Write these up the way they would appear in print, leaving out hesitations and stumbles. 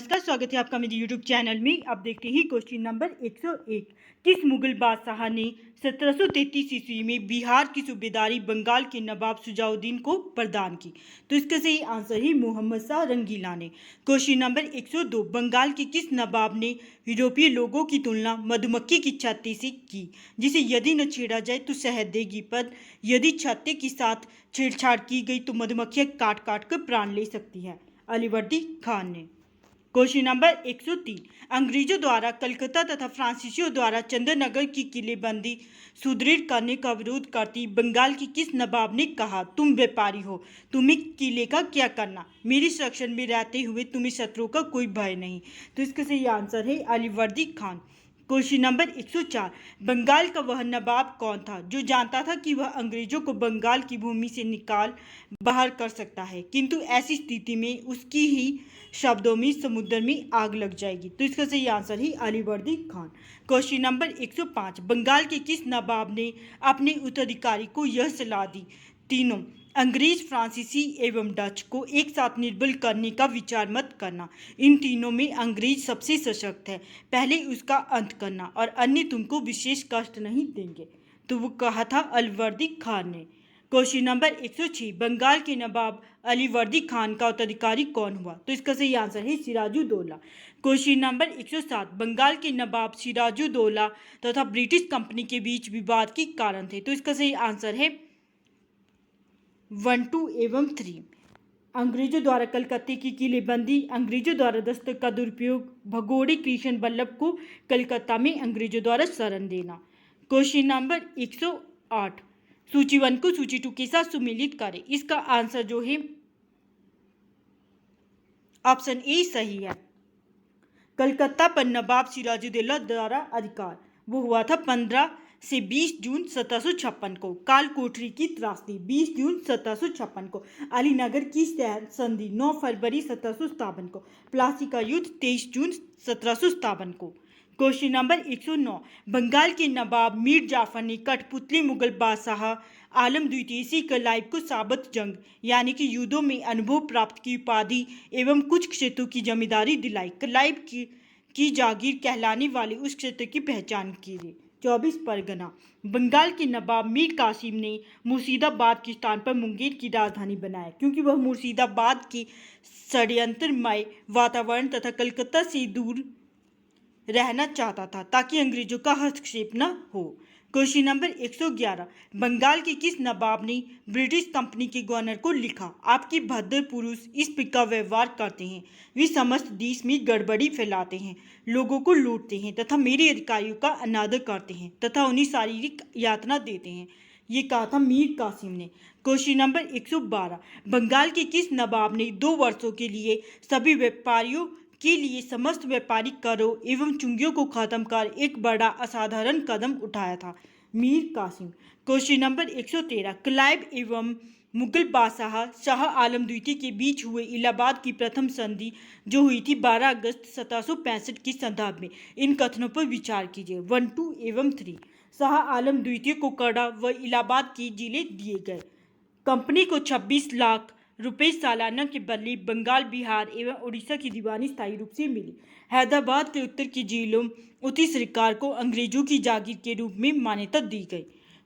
नमस्कार, स्वागत है आपका मेरे YouTube चैनल में। आप देखते हैं क्वेश्चन नंबर 101। किस मुगल बादशाह ने 1733 ईस्वी में बिहार की सूबेदारी बंगाल के नवाब शुजाउद्दीन को प्रदान की? तो इसका सही आंसर है मोहम्मद शाह रंगीला ने। Question number 102। बंगाल के किस नवाब ने यूरोपीय लोगों की तुलना मधुमक्खी की छत्ते से की, जिसे यदि न छेड़ा जाए तो शहद देगी, पर यदि छत्ते के साथ छेड़छाड़ की गई तो मधुमक्खियां काट काट कर प्राण ले सकती है? अलीवर्दी खान ने। Question number 103। अंग्रेजों द्वारा कलकत्ता तथा फ्रांसीसियों द्वारा चंद्रनगर की किलेबंदी सुदृढ़ करने का विरोध करती बंगाल की किस नवाब ने कहा, तुम व्यापारी हो, तुम्हें किले का क्या करना, मेरे संरक्षण में रहते हुए तुम्हें शत्रुओं का कोई भय नहीं? तो इसका सही आंसर है अलीवर्दी खान। Question number 104। बंगाल का वह नवाब कौन था जो जानता था कि वह अंग्रेजों को बंगाल की भूमि से निकाल बाहर कर सकता है, किंतु ऐसी स्थिति में उसकी ही शब्दों में समुद्र में आग लग जाएगी? तो इसका सही आंसर है अलीवर्दी खान। Question number 105। बंगाल के किस नवाब ने अपने उत्तराधिकारी को यह सलाह दी, तीनों अंग्रेज, फ्रांसीसी एवं डच को एक साथ निर्बल करने का विचार मत करना। इन तीनों में अंग्रेज सबसे सशक्त है, पहले उसका अंत करना और अन्य तुमको विशेष कष्ट नहीं देंगे। तो वो कहा था अलीवर्दी खान ने। Question number 106। बंगाल के नवाब अलीवर्दी खान का उत्तराधिकारी कौन हुआ? तो इसका सही आंसर है सिराजुद्दौला। Question number 107। बंगाल के नवाब सिराजुद्दौला तथा ब्रिटिश कंपनी के बीच विवाद के कारण थे? तो इसका सही आंसर है 1, 2 एवं 3। अंग्रेजों द्वारा कलकत्ते की किलेबंदी, अंग्रेजों द्वारा दस्तक का दुरुपयोग, भगोड़े कृष्ण वल्लभ को कलकत्ता में अंग्रेजों द्वारा शरण देना। Question number 108। सूची 1 को सूची 2 के साथ सुमेलित करें। इसका आंसर जो है ऑप्शन ए सही है। कलकत्ता पर नवाब सिराजुद्दौला द्वारा अधिकार वो हुआ था 15 से 20 जून 1756 को। काल कोठरी की त्रासदी 20 जून 1756 को। अलीनगर की संधि 9 फरवरी 1757 को। प्लासी का युद्ध 23 जून 1757 को। Question number 109। बंगाल के नवाब मीर जाफर ने कठपुतली मुगल बादशाह आलम द्वितीय से क्लाइव को साबत जंग यानी कि युद्धों में अनुभव प्राप्त की उपाधि एवं कुछ क्षेत्रों की जमींदारी दिलाई। क्लाइव की जागीर कहलाने वाले उस क्षेत्र की पहचान कीजिए। 24 परगना। बंगाल के नवाब मीर कासिम ने मुर्शिदाबाद के स्थान पर मुंगेर की राजधानी बनाया, क्योंकि वह मुर्शिदाबाद के षड्यंत्रमय वातावरण तथा कलकत्ता से दूर रहना चाहता था ताकि अंग्रेजों का हस्तक्षेप न हो। Question number 111। बंगाल के किस नवाब ने ब्रिटिश कंपनी के गवर्नर को लिखा, आपके भद्र पुरुष इस प्रकार व्यवहार करते हैं, वे समस्त देश में गड़बड़ी फैलाते हैं, लोगों को लूटते हैं तथा मेरे अधिकारियों का अनादर करते हैं तथा उन्हें शारीरिक यातना देते हैं? ये कहा था मीर कासिम ने। Question number 112। बंगाल के किस नवाब ने 2 वर्षों के लिए सभी व्यापारियों के लिए समस्त व्यापारिक करों एवं चुंगियों को खत्म कर एक बड़ा असाधारण कदम उठाया था? Mir Qasim. Question number 113। Clive एवं मुगल बादशाह शाह आलम द्वितीय के बीच हुए इलाहाबाद की प्रथम संधि जो हुई थी 12 अगस्त 1765 के संदर्भ में इन कथनों पर विचार कीजिए। 1, 2 एवं 3। शाह आलम द्वितीय को कड़ा व इलाहाबाद के जिले दिए गए। कंपनी को 26 लाख रुपये सालाना के बदले बंगाल, बिहार एवं उड़ीसा की दीवानी स्थायी रूप से मिली। हैदराबाद के उत्तर की जिलों उठी सरकार को अंग्रेजों की जागीर के रूप में मान्यता दी गई।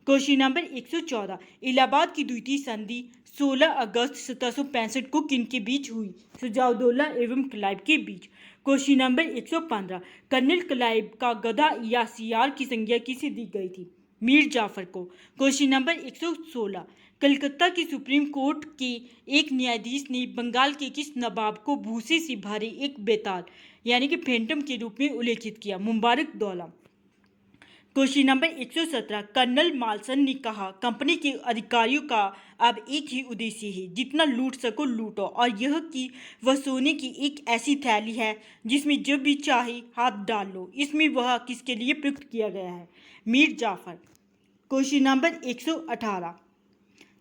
Question number 114। इलाहाबाद की द्वितीय संधि 16 अगस्त 1765 को किनके बीच हुई? शुजाउद्दौला एवं क्लाइव के बीच। Question number 115। कर्नल क्लाइव का गधा या सियार की संज्ञा किसे दी गई थी? मीर जाफर को। Question number 116। कलकत्ता की सुप्रीम कोर्ट के एक न्यायाधीश ने बंगाल के किस नवाब को भूसे से भरे एक बेताल यानी कि फैंटम के रूप में उल्लेखित किया? Mubarak Daula. Question number 117। Colonel Malleson ने कहा, कंपनी के अधिकारियों का अब एक ही उद्देश्य है, जितना लूट सको लूटो, और यह कि वह सोने की एक ऐसी थैली है जिसमें जब भी चाहे हाथ डाल लो। इसमें वह किसके लिए प्रयुक्त किया गया है? मीर जाफर। Question number 118।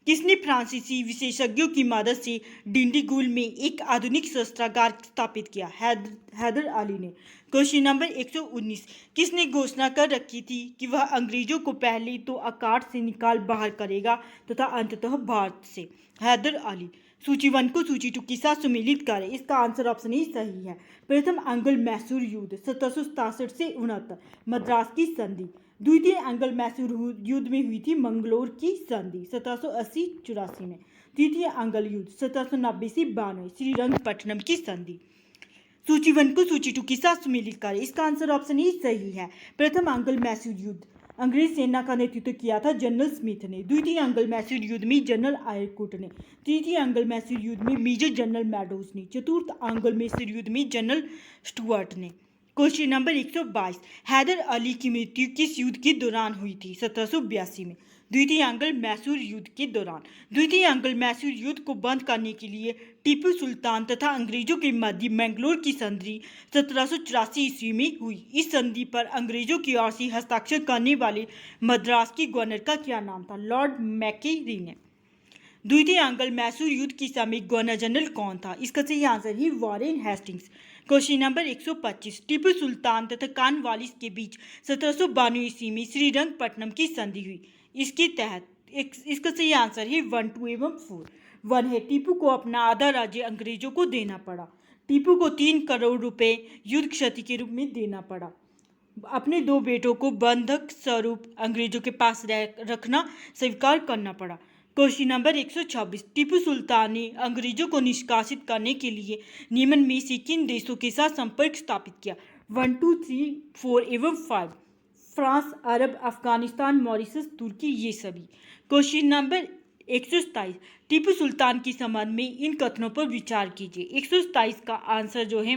किसने फ्रांसीसी विशेषज्ञों की मदद से डिंडीगुल में एक आधुनिक शस्त्रागार स्थापित किया? हैदर अली ने। Question number 119। किसने घोषणा कर रखी थी कि वह अंग्रेजों को पहले तो अकाट से निकाल बाहर करेगा तथा अंततः भारत से? हैदर अली। सूची 1 को सूची 2 के साथ सम्मिलित करें। इसका आंसर ऑप्शन ए सही है। प्रथम एंग्लो मैसूर युद्ध 1767 से 69, मद्रास की संधि। द्वितीय एंग्लो मैसूर युद्ध में हुई थी मंगलोर की संधि 1780-84 में। तृतीय एंग्लो युद्ध 1790 से 92, श्रीरंगपट्टनम की संधि। सूची 1 को सूची 2 के साथ सम्मिलित करें। इसका आंसर ऑप्शन ए सही है। प्रथम एंग्लो मैसूर युद्ध अंग्रेज सेना का नेतृत्व किया था जनरल स्मिथ ने। द्वितीय एंग्लो मैसूर युद्ध में जनरल आयरकुट ने। तृतीय एंग्लो मैसूर युद्ध में मेजर जनरल मैडोज ने। चतुर्थ एंग्लो मैसूर युद्ध में जनरल स्टुअर्ट ने। क्वेश्चन नंबर 122, हैदर अली की मृत्यु किस युद्ध के दौरान हुई थी? 1782 में। द्वितीय एंग्लो मैसूर युद्ध के दौरान। द्वितीय एंग्लो मैसूर युद्ध को बंद करने के लिए टीपू सुल्तान तथा अंग्रेजों के मध्य मैंगलोर की संधि 1784 ईस्वी में हुई। इस संधि पर अंग्रेजों की ओर से हस्ताक्षर करने वाले मद्रास के गवर्नर का क्या नाम था? लॉर्ड मैकेरी ने। द्वितीय एंग्लो मैसूर युद्ध के समय गवर्नर जनरल कौन था? इसका सही आंसर है Warren Hastings. Question number 125, Tipu Sultan तथा कॉर्नवालिस के बीच 1792 ईस्वी में श्रीरंगपट्टनम की संधि हुई। इसके तहत इसका सही आंसर है 1, 2 एवं 4। 1 है टीपू को अपना आधा राज्य अंग्रेजों को देना पड़ा। टीपू को 3 करोड़ रुपए युद्ध क्षति के रूप में देना पड़ा। अपने 2 बेटों को बंधक स्वरूप अंग्रेजों के पास रखना स्वीकार करना पड़ा। क्वेश्चन नंबर 126, टीपू सुल्तान ने अंग्रेजों को निष्कासित करने के लिए निम्न में से किन देशों के साथ संपर्क स्थापित किया? 1, 2, 3, 4 एवं 5। फ्रांस, अरब, अफगानिस्तान, मॉरिशस, तुर्की, ये सभी। क्वेश्चन नंबर 127, टीपू सुल्तान के संबंध में इन कथनों पर विचार कीजिए। 127 का आंसर जो है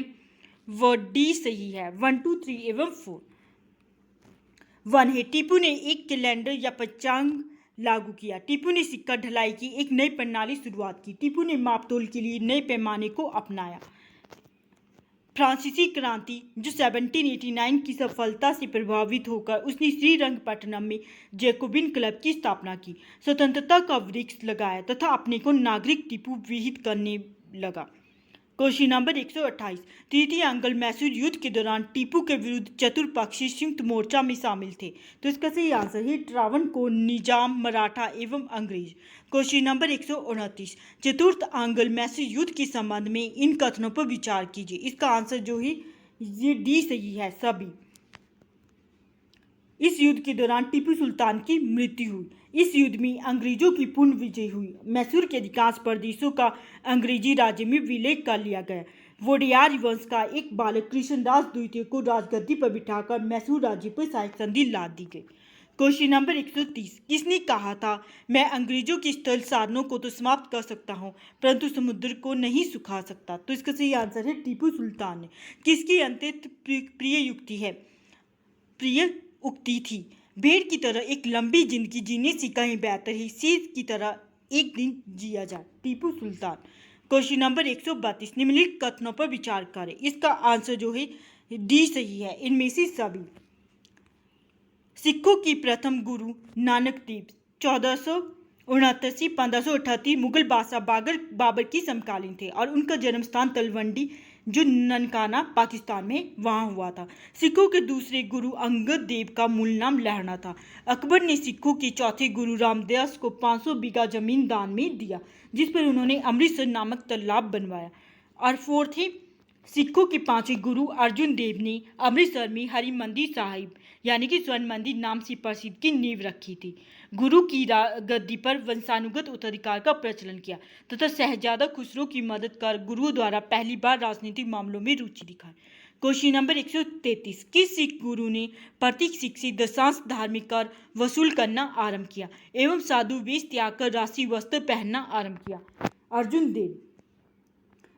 वो डी सही है। 1, 2, 3 एवं 4। 1 है टीपू ने एक कैलेंडर या पंचांग लागू किया। टीपू ने सिक्का ढलाई की एक नई प्रणाली शुरुआत की। टीपू ने मापतोल के लिए नए पैमाने को अपनाया। फ्रांसीसी क्रांति जो 1789 की सफलता से प्रभावित होकर उसने श्रीरंगपट्टनम में जैकोबिन क्लब की स्थापना की, स्वतंत्रता का वृक्ष लगाया तथा अपने को नागरिक टीपू विहित करने लगा। क्वेश्चन नंबर 128, तृतीय एंग्लो मैसूर युद्ध के दौरान टीपू के विरुद्ध चतुर्पक्षीय संयुक्त मोर्चा में शामिल थे। तो इसका सही आंसर है ट्रावणकोर, निजाम, मराठा एवं अंग्रेज। क्वेश्चन नंबर 129, चतुर्थ एंग्लो मैसूर युद्ध के संबंध में इन कथनों पर विचार कीजिए। इसका आंसर जो है ये डी सही है सभी। इस युद्ध के दौरान टीपू सुल्तान की मृत्यु हुई। इस युद्ध में अंग्रेजों की पूर्ण विजय हुई। मैसूर के अधिकांश प्रदेशों का अंग्रेजी राज्य में विलय कर लिया गया। वोडेयार वंश का एक बालक कृष्णदास द्वितीय को राजगद्दी पर बिठाकर मैसूर राज्य पर सहायक संधि ला दी गई। क्वेश्चन नंबर 130, किसने कहा था मैं अंग्रेजों के स्थल साधनों को तो समाप्त कर सकता हूँ परंतु समुद्र को नहीं सुखा सकता? तो इसका सही आंसर है टीपू सुल्तान ने। किसकी अत्यंत प्रिय उक्ति थी? भेड़ की तरह एक लंबी जिंदगी जीने से कहीं बेहतर है शेर की तरह एक दिन जिया जाए। टीपू सुल्तान। क्वेश्चन नंबर 132, निम्नलिखित कथनों पर विचार करें। इसका आंसर जो है डी सही है इनमें से सभी। सिखों की प्रथम गुरु नानक देव 1469 से 1538 मुगल बादशाह बाबर की समकालीन थे और उनका जन्म स्थान तलवंडी जो ननकाना पाकिस्तान में वहाँ हुआ था। सिखों के दूसरे गुरु अंगद देव का मूल नाम लहणा था। अकबर ने सिखों के चौथे गुरु रामदास को 500 बीघा जमीन दान में दिया जिस पर उन्होंने अमृतसर नामक तालाब बनवाया। और फोर्थ है सिखों के 5वें गुरु अर्जुन देव ने अमृतसर में हरि मंदिर साहिब यानी कि स्वर्ण मंदिर नाम से प्रसिद्ध की नींव रखी थी। गुरु की गद्दी पर वंशानुगत उत्तराधिकार का प्रचलन किया तथा शहजादा खुसरो की मदद कर गुरुओं द्वारा पहली बार राजनीतिक मामलों में रुचि दिखाई। क्वेश्चन नंबर 133, किस सिख गुरु ने प्रत्येक सिख से दशांश धार्मिक कर वसूल करना आरंभ किया एवं साधु वेश त्याग कर राशि वस्त्र पहनना आरंभ किया? अर्जुन देव।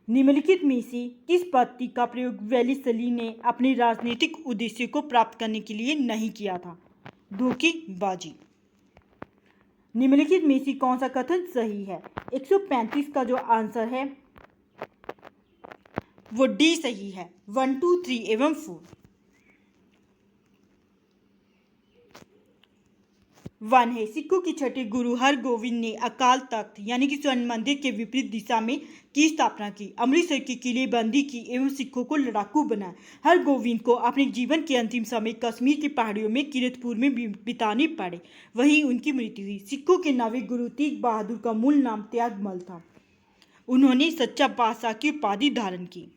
निम्नलिखित में से किस पद्धति का प्रयोग वेलेस्ली ने अपने राजनीतिक उद्देश्य को प्राप्त करने के लिए नहीं किया था? धोखेबाजी। निम्नलिखित में से कौन सा कथन सही है? 135 का जो आंसर है वो डी सही है। 1, 2, 3 एवं 4। 1 है सिखों के छठे गुरु हरगोविंद ने अकाल तख्त यानी कि स्वर्ण मंदिर के विपरीत दिशा में की स्थापना की, अमृतसर की किलेबंदी की एवं सिखों को लड़ाकू बनाया। हरगोविंद को अपने जीवन के अंतिम समय कश्मीर की पहाड़ियों में किरतपुर में बिताने पड़े, वहीं उनकी मृत्यु हुई। सिखों के 9वें गुरु तेग बहादुर का मूल नाम त्यागमल था। उन्होंने सच्चा बादशाह की उपाधि धारण की।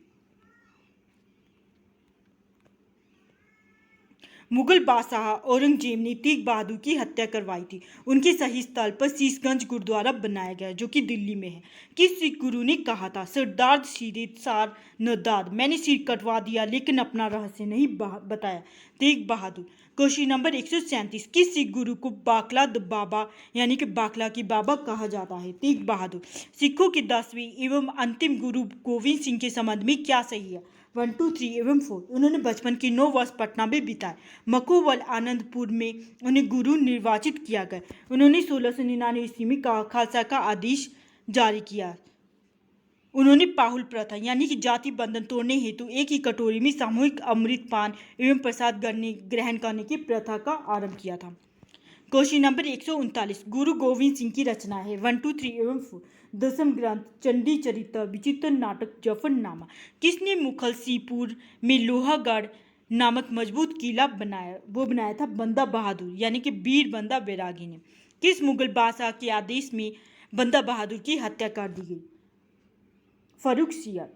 मुगल बादशाह औरंगजेब ने तेग बहादुर की हत्या करवाई थी। उनके सही स्थल पर शीशगंज गुरुद्वारा बनाया गया जो कि दिल्ली में है। किस सिख गुरु ने कहा था, सरदार सीधे सार न दाद, मैंने सिर कटवा दिया लेकिन अपना रहस्य नहीं बताया? तेग बहादुर। क्वेश्चन नंबर 137, किस सिख गुरु को बाकला द बाबा यानी कि बाकला की बाबा कहा जाता है? तेग बहादुर। सिखों के 10वें एवं अंतिम गुरु गोविंद सिंह के संबंध में क्या सही है? 1, 2, 3 एवं 4। उन्होंने बचपन के 9 वर्ष पटना में बिताए। मकोवल आनंदपुर में उन्हें गुरु निर्वाचित किया गया। उन्होंने 1699 ईस्वी में खालसा का आदेश जारी किया। उन्होंने पाहुल प्रथा यानी कि जाति बंधन तोड़ने हेतु एक ही कटोरी में सामूहिक अमृत पान एवं प्रसाद ग्रहण करने की प्रथा का आरंभ किया था। क्वेश्चन नंबर 139, गुरु गोविंद सिंह की रचना है? 1, 2, 3 एवं 4। दसम ग्रंथ, चंडी चरित्र, विचित्र नाटक, जफरनामा। किसने मुखलसीपुर में लोहागढ़ नामक मजबूत किला बनाया? वो बनाया था बंदा बहादुर यानी कि वीर बंदा बैरागी ने। किस मुगल बादशाह के आदेश में बंदा बहादुर की हत्या कर दी गई? फर्रुखसियर।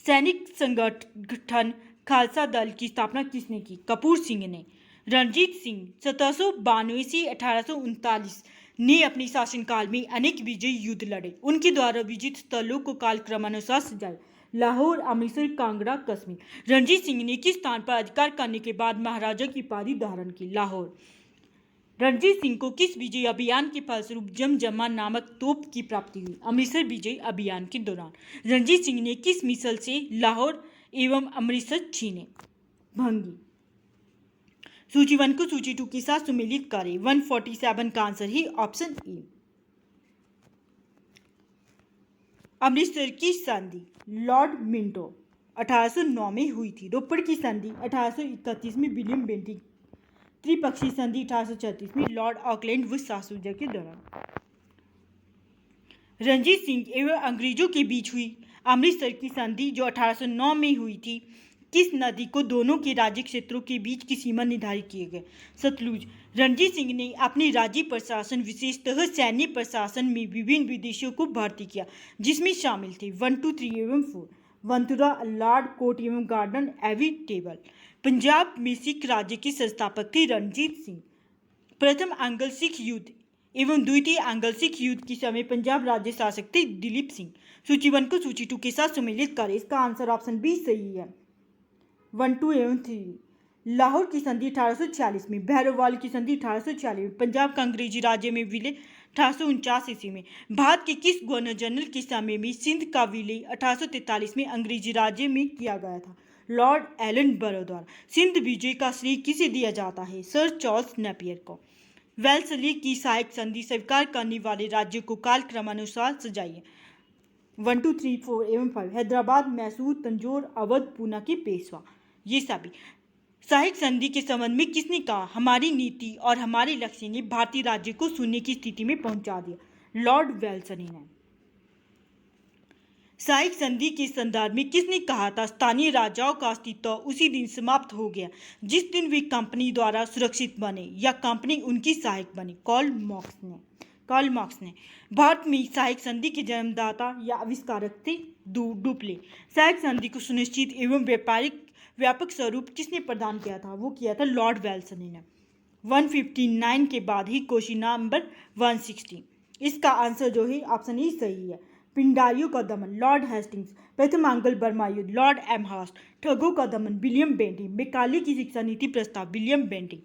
सैनिक संगठन खालसा दल की स्थापना किसने की? कपूर सिंह ने। रणजीत सिंह 1792 से 1839 ने अपने शासनकाल में अनेक विजयी युद्ध लड़े। उनके द्वारा विजित स्थलों को कालक्रमानुसार सजाए: लाहौर, अमृतसर, कांगड़ा, कश्मीर। रणजीत सिंह ने किस स्थान पर अधिकार करने के बाद महाराजा की उपाधि धारण की? लाहौर। रणजीत सिंह को किस विजय अभियान के फलस्वरूप जमजमा नामक तोप की प्राप्ति हुई? अमृतसर विजय अभियान के दौरान। रणजीत सिंह ने किस मिसल से लाहौर एवं अमृतसर छीने? भंगी। सूची 1 को सूची 2 के साथ सुमेलित करें। 147 का आंसर है ऑप्शन ए। अमृतसर की संधि लॉर्ड मिंटो 1809 में हुई थी। रोपड़ की संधि 1831 में विलियम बेंटिंग। त्रिपक्षीय संधि 1836 में लॉर्ड ऑकलैंड व सासूजा के दौरान। रणजीत सिंह एवं अंग्रेजों के बीच हुई अमृतसर की संधि जो 1809 में हुई थी, किस नदी को दोनों के राज्य क्षेत्रों के बीच की सीमा निर्धारित किए गए? सतलुज। रणजीत सिंह ने अपने राज्य प्रशासन विशेषतः सैन्य प्रशासन में विभिन्न विदेशियों को भर्ती किया जिसमें शामिल थे 1, 2, 3 एवं 4 वंतुरा, अल्लाड, कोट एवं गार्डन, एविटेबल। पंजाब में सिख राज्य के संस्थापक थे रणजीत सिंह। प्रथम एंग्लो सिख युद्ध एवं द्वितीय एंग्लो सिख युद्ध के समय पंजाब राज्य शासक थे दिलीप सिंह। सूची 1 को सूची 2 के साथ सुमेलित करें। इसका आंसर ऑप्शन बी सही है। 1, 2 एवं 3। लाहौर की संधि 1846 में, भैरववाल की संधि 1846 में, पंजाब का अंग्रेजी राज्य में विलय 1849 ईस्वी में। भारत के किस गवर्नर जनरल के समय में सिंध का विलय 1843 में अंग्रेजी राज्य में किया गया था? लॉर्ड एलन बरो द्वारा। सिंध विजय का श्रेय किसे दिया जाता है? सर चार्ल्स नेपियर को। वेल्सली की सहायक संधि स्वीकार करने वाले राज्यों को कालक्रमानुसार सजाइए: 1, 2, 3, 4 एवं 5। हैदराबाद, मैसूर, तंजौर, अवध, पूना के पेशवा। ये सभी। सहायक संधि के संबंध में किसने कहा, हमारी नीति और हमारे लक्ष्य ने भारतीय राज्य को शून्य की स्थिति में पहुंचा दिया? लॉर्ड वेल्सली ने। सहायक संधि के संदर्भ में किसने कहा था, स्थानीय राजाओं का अस्तित्व उसी दिन समाप्त हो गया जिस दिन वे कंपनी द्वारा सुरक्षित बने या कंपनी उनकी सहायक बनी? कार्ल मार्क्स ने। भारत में सहायक संधि के जन्मदाता या आविष्कारक थे डुप्ले। सहायक संधि को सुनिश्चित एवं व्यापक स्वरूप किसने प्रदान किया था? वो किया था लॉर्ड वेल्सली ने। 159 के बाद ही क्वेश्चन नंबर 160। इसका आंसर जो है ऑप्शन ई सही है। पिंडारियों का दमन लॉर्ड हेस्टिंग्स। प्रथम आंग्ल बर्मा युद्ध लॉर्ड एमहार्स्ट। ठगों का दमन विलियम बेंटिंग। मैकाले की शिक्षा नीति प्रस्ताव विलियम बेंटिंग।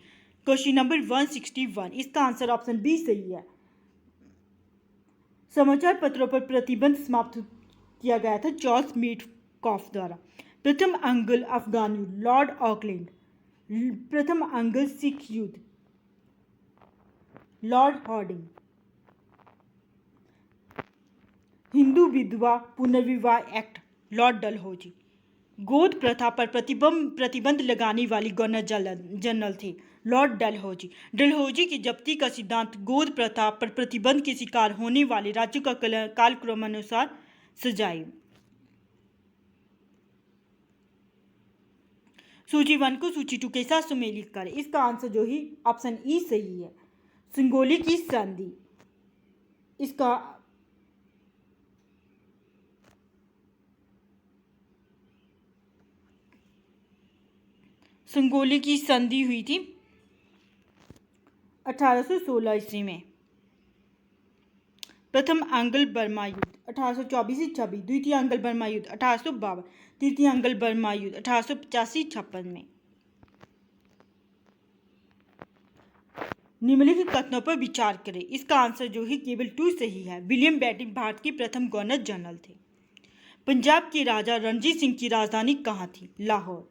Question number 161। इसका आंसर ऑप्शन बी सही है। समाचार पत्रों पर प्रतिबंध समाप्त किया गया था चार्ल्स मेडकॉफ द्वारा। प्रथम एंग्लो अफगान युद्ध लॉर्ड ऑकलैंड। प्रथम एंग्लो सिख युद्ध लॉर्ड हार्डिंग। हिंदू विधवा पुनर्विवाह एक्ट लॉर्ड डलहौजी। गोद प्रथा पर प्रतिबंध लगाने वाली गवर्नर जनरल थे लॉर्ड डलहौजी। डलहौजी की जब्ती का सिद्धांत गोद प्रथा पर प्रतिबंध के शिकार होने वाले राज्यों का कालक्रमानुसार सजाए। सूची 1 को सूची 2 के साथ सुमेलित करें। इसका आंसर जो है ऑप्शन ई सही है। सिंगोली की संधि। इसका संगोली की संधि हुई थी 1816 ईस्वी में। प्रथम आंग्ल बर्मा युद्ध 1824-26, द्वितीय आंग्ल बर्मा युद्ध 1852, तृतीय आंग्ल बर्मा युद्ध 1885-56 में। निम्नलिखित कथनों पर विचार करें। इसका आंसर जो है केवल 2 सही है। विलियम बेंटिक भारत के प्रथम गवर्नर जनरल थे। पंजाब के राजा रणजीत सिंह की राजधानी कहाँ थी? लाहौर।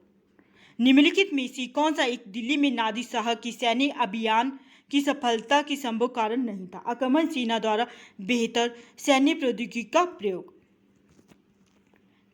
निम्नलिखित में से कौन सा एक दिल्ली में नादिर शाह की सैन्य अभियान की सफलता की संभव कारण नहीं था? आक्रमण, सेना द्वारा बेहतर सैन्य प्रौद्योगिकी का प्रयोग।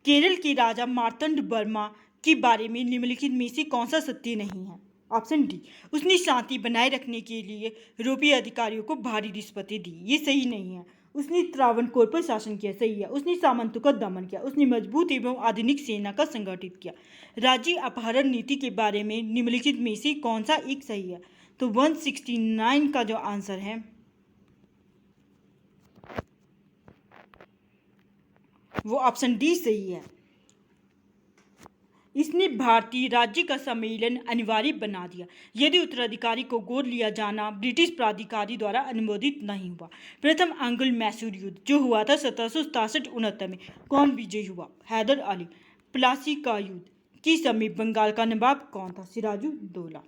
केरल के राजा मार्तंड वर्मा के बारे में निम्नलिखित में से कौन सा सत्य नहीं है? ऑप्शन डी, उसने शांति बनाए रखने के लिए यूरोपीय अधिकारियों को भारी रिश्वतें दी। ये सही नहीं है। उसने त्रावणकोर पर शासन किया। सही है। उसने सामंतों का दमन किया। उसने मजबूत एवं आधुनिक सेना का संगठित किया। राज्य अपहरण नीति के बारे में निम्नलिखित में से कौन सा एक सही है? तो 169 का जो आंसर है वो ऑप्शन डी सही है। इसने भारतीय राज्य का सम्मेलन अनिवार्य बना दिया यदि उत्तराधिकारी को गोद लिया जाना ब्रिटिश प्राधिकारी द्वारा अनुमोदित नहीं हुआ। प्रथम आंग्ल मैसूर युद्ध जो हुआ था 1767-69 में, कौन विजयी हुआ? हैदर अली। प्लासी का युद्ध के समय बंगाल का नवाब कौन था? सिराजुद्दौला।